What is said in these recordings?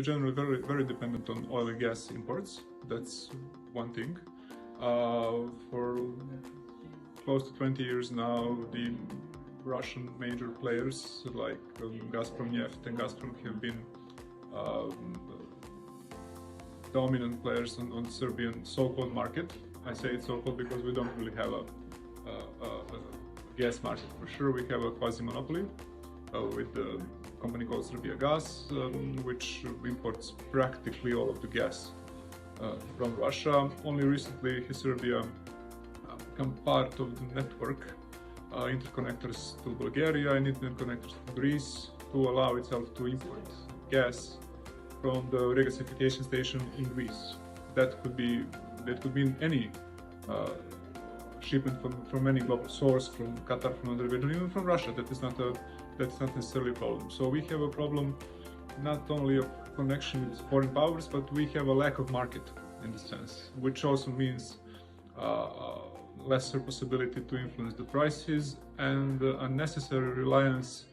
Serbia generally very dependent on oil and gas imports. That's one thing. For close to 20 years now, the Russian major players like Gazprom and Gazprom have been dominant players on the Serbian so-called market. I say it's so-called because we don't really have a gas market for sure. We have a quasi-monopoly with the company called Serbia Gas, which imports practically all of the gas from Russia. Only recently has Serbia become part of the network, interconnectors to Bulgaria and interconnectors to Greece, to allow itself to import gas from the regasification station in Greece. That could mean any shipment from any global source, from Qatar, from other region, even from Russia. That's not necessarily a problem. So we have a problem not only of connection with foreign powers, but we have a lack of market in this sense, which also means lesser possibility to influence the prices and unnecessary reliance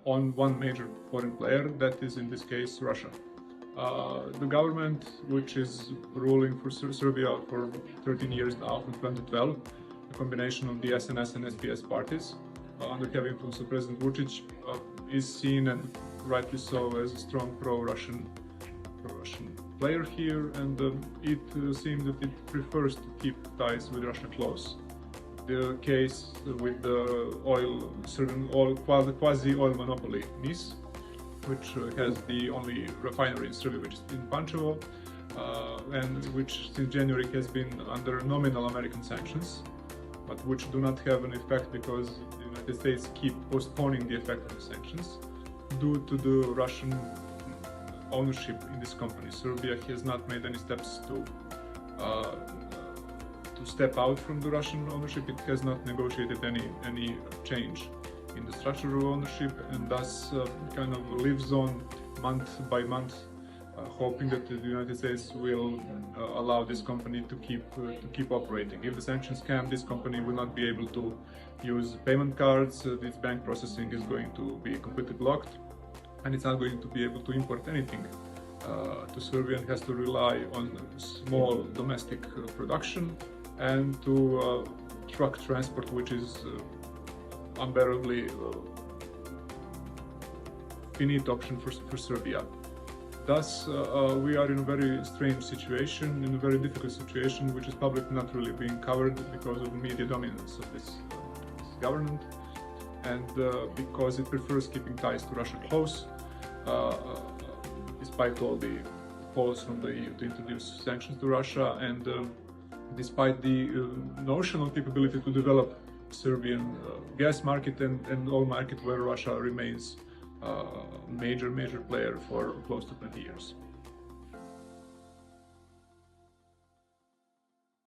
on one major foreign player, that is in this case Russia. The government, which is ruling for Serbia for 13 years now, from 2012, a combination of the SNS and SPS parties, under heavy influence of President Vučić, is seen, and rightly so, as a strong pro-Russian player here, and it seems that it prefers to keep ties with Russia close. The case with the Serbian quasi-oil monopoly, NIS, which has the only refinery in Serbia, which is in Pančevo, and which since January has been under nominal American sanctions, but which do not have an effect because the United States keep postponing the effect of the sanctions due to the Russian ownership in this company. Serbia has not made any steps to step out from the Russian ownership. It has not negotiated any change in the structure of ownership, and thus kind of lives on month by month, hoping that the United States will allow this company to keep operating. If the sanctions come, this company will not be able to use payment cards. Its bank processing is going to be completely blocked, and it's not going to be able to import anything to Serbia, and has to rely on small domestic production and to truck transport, which is unbearably finite option for Serbia. Thus, we are in a very strange situation, in a very difficult situation, which is publicly not really being covered because of the media dominance of this government, and because it prefers keeping ties to Russia close, despite all the calls from the EU to introduce sanctions to Russia, and despite the notional capability to develop Serbian gas market and oil market, where Russia remains major player for close to 20 years.